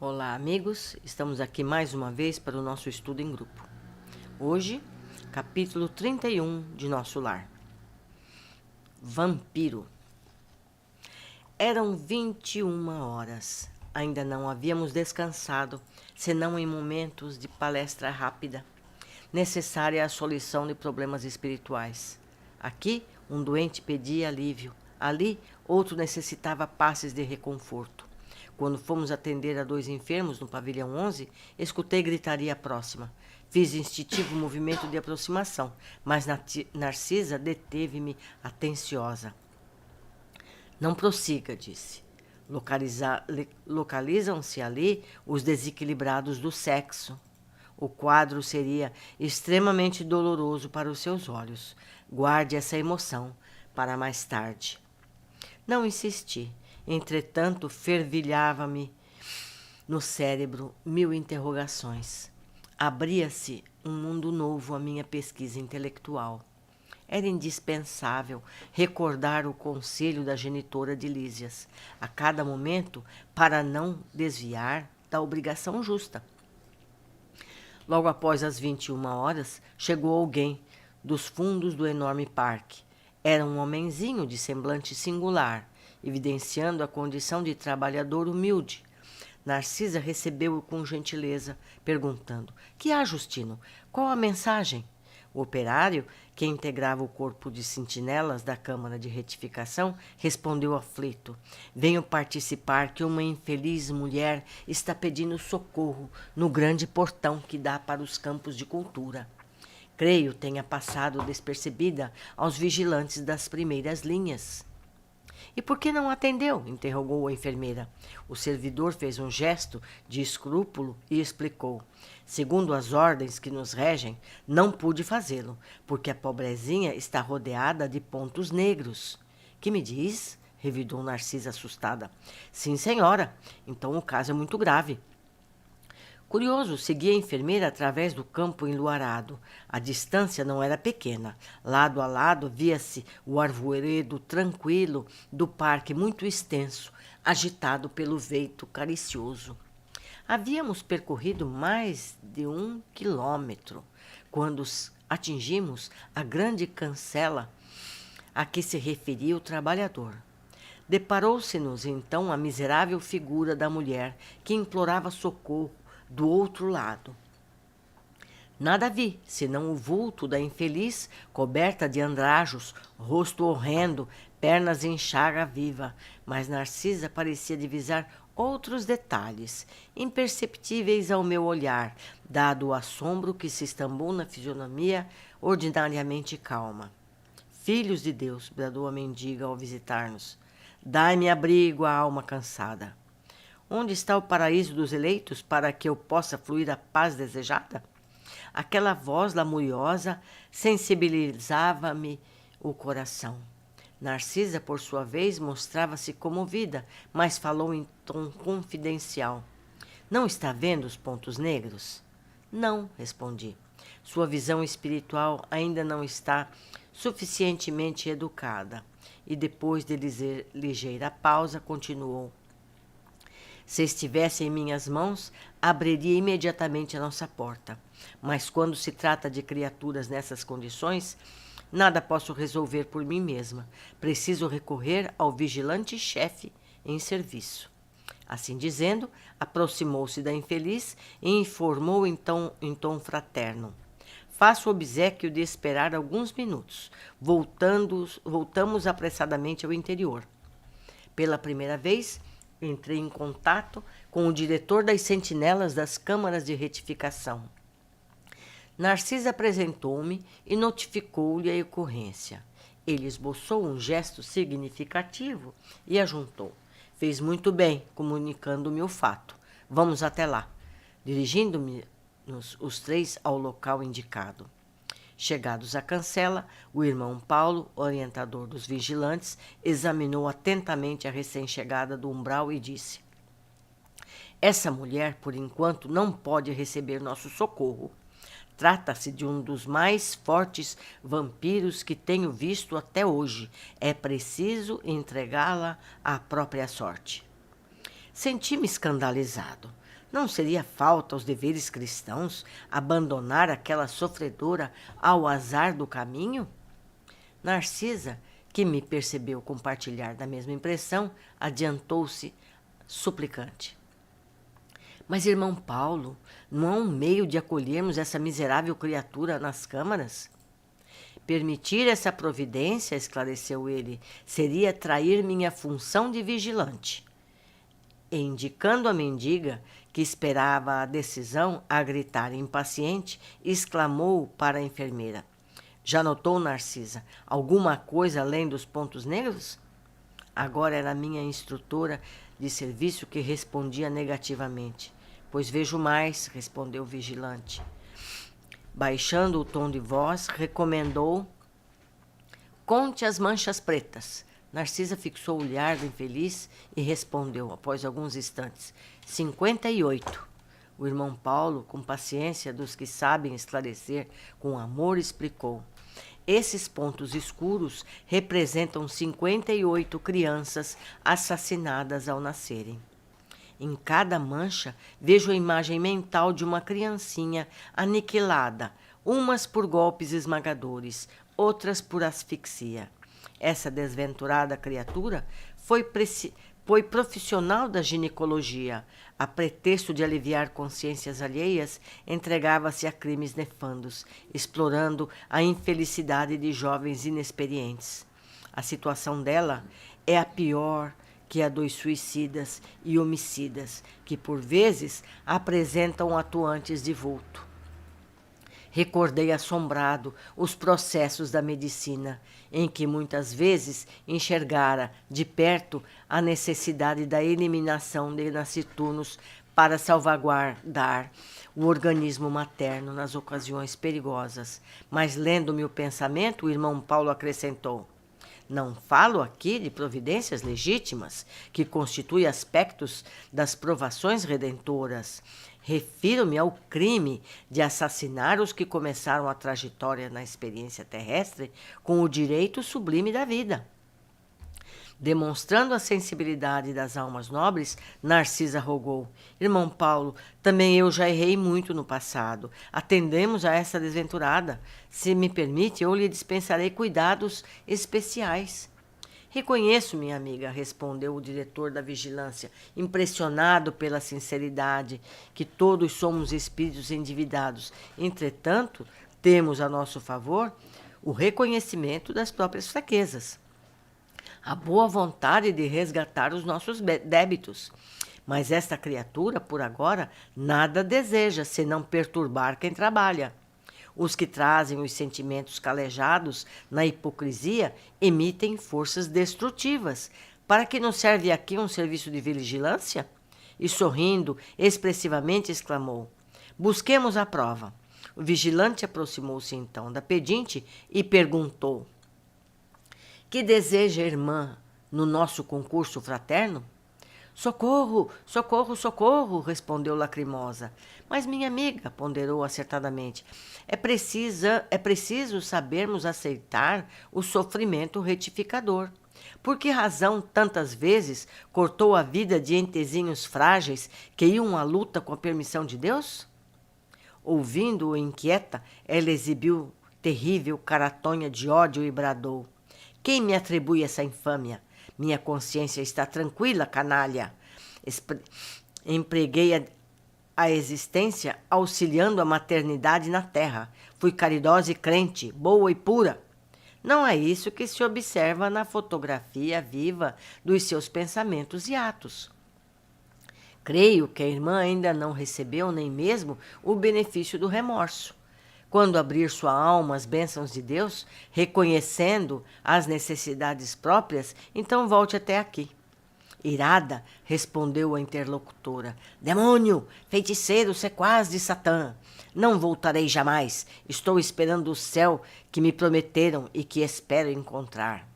Olá, amigos! Estamos aqui mais uma vez para o nosso estudo em grupo. Hoje, capítulo 31 de Nosso Lar. Vampiro. Eram 21 horas. Ainda não havíamos descansado, senão em momentos de palestra rápida, necessária à solução de problemas espirituais. Aqui, um doente pedia alívio. Ali, outro necessitava passes de reconforto. Quando fomos atender a 2 enfermos no pavilhão 11, escutei gritaria próxima. Fiz instintivo movimento de aproximação, mas Narcisa deteve-me atenciosa. Não prossiga, disse. Localizam-se ali os desequilibrados do sexo. O quadro seria extremamente doloroso para os seus olhos. Guarde essa emoção para mais tarde. Não insisti. Entretanto, fervilhava-me no cérebro 1000 interrogações. Abria-se um mundo novo à minha pesquisa intelectual. Era indispensável recordar o conselho da genitora de Lísias, a cada momento, para não desviar da obrigação justa. Logo após as 21 horas, chegou alguém dos fundos do enorme parque. Era um homenzinho de semblante singular, evidenciando a condição de trabalhador humilde. Narcisa recebeu-o com gentileza, perguntando: Que há, Justino? Qual a mensagem? O operário, que integrava o corpo de sentinelas da Câmara de Retificação, respondeu aflito: Venho participar que uma infeliz mulher está pedindo socorro no grande portão que dá para os campos de cultura. Creio tenha passado despercebida aos vigilantes das primeiras linhas. E por que não atendeu? Interrogou a enfermeira. O servidor fez um gesto de escrúpulo e explicou. Segundo as ordens que nos regem, não pude fazê-lo, porque a pobrezinha está rodeada de pontos negros. Que me diz? Revidou Narcisa assustada. Sim, senhora. Então o caso é muito grave. Curioso, seguia a enfermeira através do campo enluarado. A distância não era pequena. Lado a lado via-se o arvoredo tranquilo do parque muito extenso, agitado pelo vento caricioso. Havíamos percorrido mais de 1 quilômetro quando atingimos a grande cancela a que se referia o trabalhador. Deparou-se-nos então a miserável figura da mulher que implorava socorro do outro lado. Nada vi, senão o vulto da infeliz, coberta de andrajos, rosto horrendo, pernas em chaga viva, mas Narcisa parecia divisar outros detalhes, imperceptíveis ao meu olhar, dado o assombro que se estampou na fisionomia ordinariamente calma. Filhos de Deus, bradou a mendiga ao visitar-nos, dai-me abrigo à alma cansada. Onde está o paraíso dos eleitos para que eu possa fluir a paz desejada? Aquela voz lamuriosa sensibilizava-me o coração. Narcisa, por sua vez, mostrava-se comovida, mas falou em tom confidencial. Não está vendo os pontos negros? Não, respondi. Sua visão espiritual ainda não está suficientemente educada. E depois de ligeira pausa, continuou. Se estivesse em minhas mãos, abriria imediatamente a nossa porta. Mas quando se trata de criaturas nessas condições, nada posso resolver por mim mesma. Preciso recorrer ao vigilante-chefe em serviço. Assim dizendo, aproximou-se da infeliz e informou então em tom fraterno. Faço o obséquio de esperar alguns minutos. Voltamos apressadamente ao interior. Pela primeira vez, entrei em contato com o diretor das sentinelas das câmaras de retificação. Narcisa apresentou-me e notificou-lhe a ocorrência. Ele esboçou um gesto significativo e ajuntou. Fez muito bem, comunicando-me o fato. Vamos até lá. Dirigindo-nos os 3 ao local indicado. Chegados à cancela, o irmão Paulo, orientador dos vigilantes, examinou atentamente a recém-chegada do umbral e disse: Essa mulher, por enquanto, não pode receber nosso socorro. Trata-se de um dos mais fortes vampiros que tenho visto até hoje. É preciso entregá-la à própria sorte. Senti-me escandalizado. Não seria falta aos deveres cristãos abandonar aquela sofredora ao azar do caminho? Narcisa, que me percebeu compartilhar da mesma impressão, adiantou-se suplicante. Mas, irmão Paulo, não há um meio de acolhermos essa miserável criatura nas câmaras? Permitir essa providência, esclareceu ele, seria trair minha função de vigilante. E, indicando a mendiga, que esperava a decisão, a gritar impaciente, exclamou para a enfermeira: já notou, Narcisa, alguma coisa além dos pontos negros? Agora era minha instrutora de serviço que respondia negativamente. Pois vejo mais, respondeu o vigilante. Baixando o tom de voz, recomendou: conte as manchas pretas. Narcisa fixou o olhar do infeliz e respondeu, após alguns instantes: 58. O irmão Paulo, com paciência dos que sabem esclarecer com amor, explicou: esses pontos escuros representam 58 crianças assassinadas ao nascerem. Em cada mancha, vejo a imagem mental de uma criancinha aniquilada, umas por golpes esmagadores, outras por asfixia. Essa desventurada criatura foi profissional da ginecologia. A pretexto de aliviar consciências alheias, entregava-se a crimes nefandos, explorando a infelicidade de jovens inexperientes. A situação dela é a pior que a dos suicidas e homicidas, que por vezes apresentam atuantes de vulto. Recordei assombrado os processos da medicina, em que muitas vezes enxergara de perto a necessidade da eliminação de nasciturnos para salvaguardar o organismo materno nas ocasiões perigosas. Mas, lendo-me o pensamento, o irmão Paulo acrescentou: não falo aqui de providências legítimas, que constituem aspectos das provações redentoras. Refiro-me ao crime de assassinar os que começaram a trajetória na experiência terrestre com o direito sublime da vida. Demonstrando a sensibilidade das almas nobres, Narcisa rogou: irmão Paulo, também eu já errei muito no passado. Atendemos a essa desventurada. Se me permite, eu lhe dispensarei cuidados especiais. Reconheço, minha amiga, respondeu o diretor da vigilância, impressionado pela sinceridade, que todos somos espíritos endividados. Entretanto, temos a nosso favor o reconhecimento das próprias fraquezas, a boa vontade de resgatar os nossos débitos. Mas esta criatura, por agora, nada deseja senão perturbar quem trabalha. Os que trazem os sentimentos calejados na hipocrisia emitem forças destrutivas. Para que nos serve aqui um serviço de vigilância? E sorrindo expressivamente exclamou: busquemos a prova. O vigilante aproximou-se então da pedinte e perguntou: que deseja a irmã no nosso concurso fraterno? Socorro, socorro, socorro, respondeu lacrimosa. Mas, minha amiga, ponderou acertadamente, é preciso sabermos aceitar o sofrimento retificador. Por que razão tantas vezes cortou a vida de entezinhos frágeis que iam à luta com a permissão de Deus? Ouvindo-o inquieta, ela exibiu terrível caratonha de ódio e bradou: quem me atribui essa infâmia? Minha consciência está tranquila, canalha. Empreguei a existência auxiliando a maternidade na terra. Fui caridosa e crente, boa e pura. Não é isso que se observa na fotografia viva dos seus pensamentos e atos. Creio que a irmã ainda não recebeu nem mesmo o benefício do remorso. Quando abrir sua alma às bênçãos de Deus, reconhecendo as necessidades próprias, então volte até aqui. Irada, respondeu a interlocutora: demônio, feiticeiro, sequaz de Satã. Não voltarei jamais. Estou esperando o céu que me prometeram e que espero encontrar.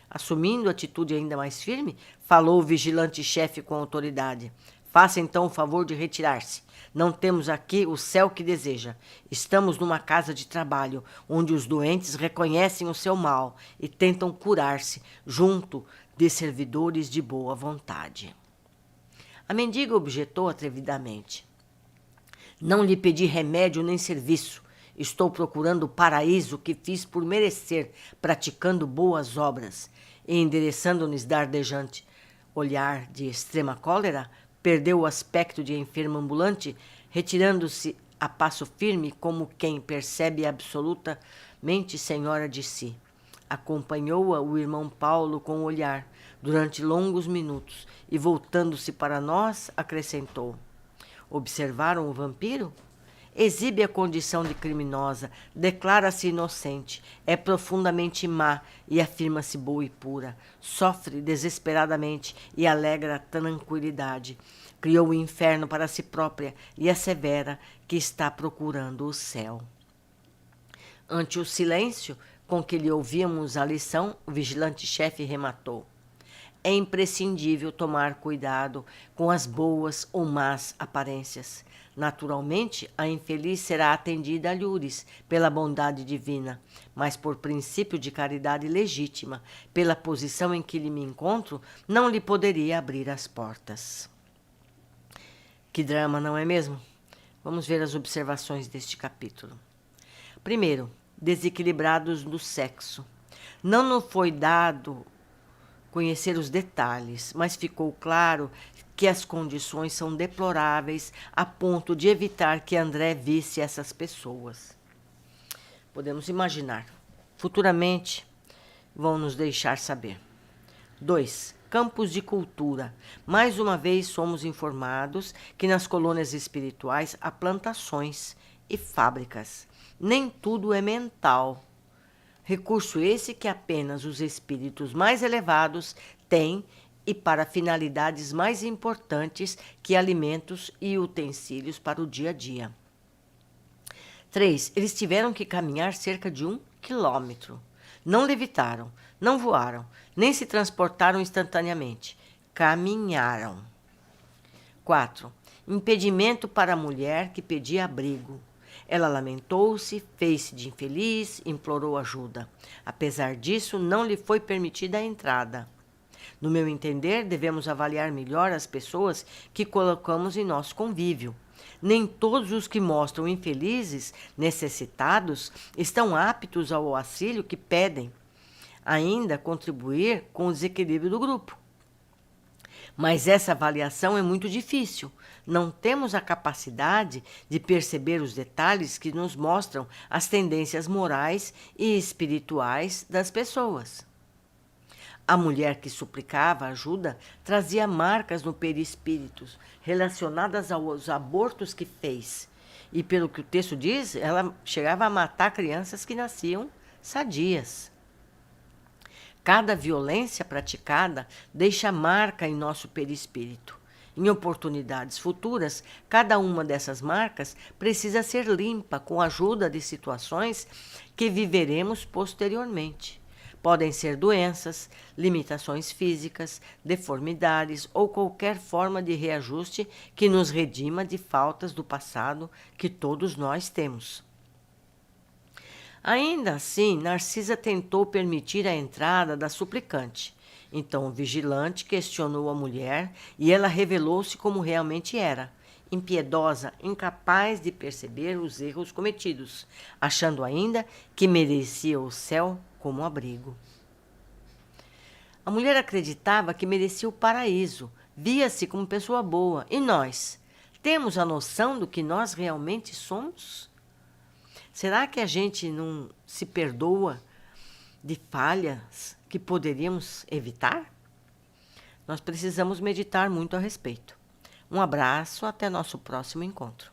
Assumindo atitude ainda mais firme, falou o vigilante-chefe com autoridade: faça então o favor de retirar-se. Não temos aqui o céu que deseja. Estamos numa casa de trabalho, onde os doentes reconhecem o seu mal e tentam curar-se, junto de servidores de boa vontade. A mendiga objetou atrevidamente. Não lhe pedi remédio nem serviço. Estou procurando o paraíso que fiz por merecer, praticando boas obras. E endereçando-lhes dardejante olhar de extrema cólera, perdeu o aspecto de enfermo ambulante, retirando-se a passo firme como quem percebe absolutamente senhora de si. Acompanhou-a o irmão Paulo com o olhar durante longos minutos e, voltando-se para nós, acrescentou: observaram o vampiro? Exibe a condição de criminosa, declara-se inocente, é profundamente má e afirma-se boa e pura. Sofre desesperadamente e alegra a tranquilidade. Criou o inferno para si própria e assevera que está procurando o céu. Ante o silêncio com que lhe ouvíamos a lição, o vigilante-chefe rematou: é imprescindível tomar cuidado com as boas ou más aparências. Naturalmente, a infeliz será atendida a lures pela bondade divina, mas por princípio de caridade legítima, pela posição em que lhe me encontro, não lhe poderia abrir as portas. Que drama, não é mesmo? Vamos ver as observações deste capítulo. Primeiro, desequilibrados do sexo. Não nos foi dado conhecer os detalhes, mas ficou claro que as condições são deploráveis a ponto de evitar que André visse essas pessoas. Podemos imaginar. Futuramente vão nos deixar saber. 2. Campos de cultura. Mais uma vez somos informados que nas colônias espirituais há plantações e fábricas. Nem tudo é mental. Recurso esse que apenas os espíritos mais elevados têm e para finalidades mais importantes que alimentos e utensílios para o dia a dia. 3. Eles tiveram que caminhar cerca de 1 quilômetro. Não levitaram, não voaram, nem se transportaram instantaneamente. Caminharam. 4. Impedimento para a mulher que pedia abrigo. Ela lamentou-se, fez-se de infeliz, implorou ajuda. Apesar disso, não lhe foi permitida a entrada. No meu entender, devemos avaliar melhor as pessoas que colocamos em nosso convívio. Nem todos os que mostram infelizes, necessitados, estão aptos ao auxílio que pedem, ainda contribuir com o desequilíbrio do grupo. Mas essa avaliação é muito difícil. Não temos a capacidade de perceber os detalhes que nos mostram as tendências morais e espirituais das pessoas. A mulher que suplicava ajuda trazia marcas no perispírito relacionadas aos abortos que fez. E pelo que o texto diz, ela chegava a matar crianças que nasciam sadias. Cada violência praticada deixa marca em nosso perispírito. Em oportunidades futuras, cada uma dessas marcas precisa ser limpa com a ajuda de situações que viveremos posteriormente. Podem ser doenças, limitações físicas, deformidades ou qualquer forma de reajuste que nos redima de faltas do passado que todos nós temos. Ainda assim, Narcisa tentou permitir a entrada da suplicante. Então o vigilante questionou a mulher e ela revelou-se como realmente era, impiedosa, incapaz de perceber os erros cometidos, achando ainda que merecia o céu como abrigo. A mulher acreditava que merecia o paraíso, via-se como pessoa boa. E nós? Temos a noção do que nós realmente somos? Será que a gente não se perdoa de falhas que poderíamos evitar? Nós precisamos meditar muito a respeito. Um abraço, até nosso próximo encontro.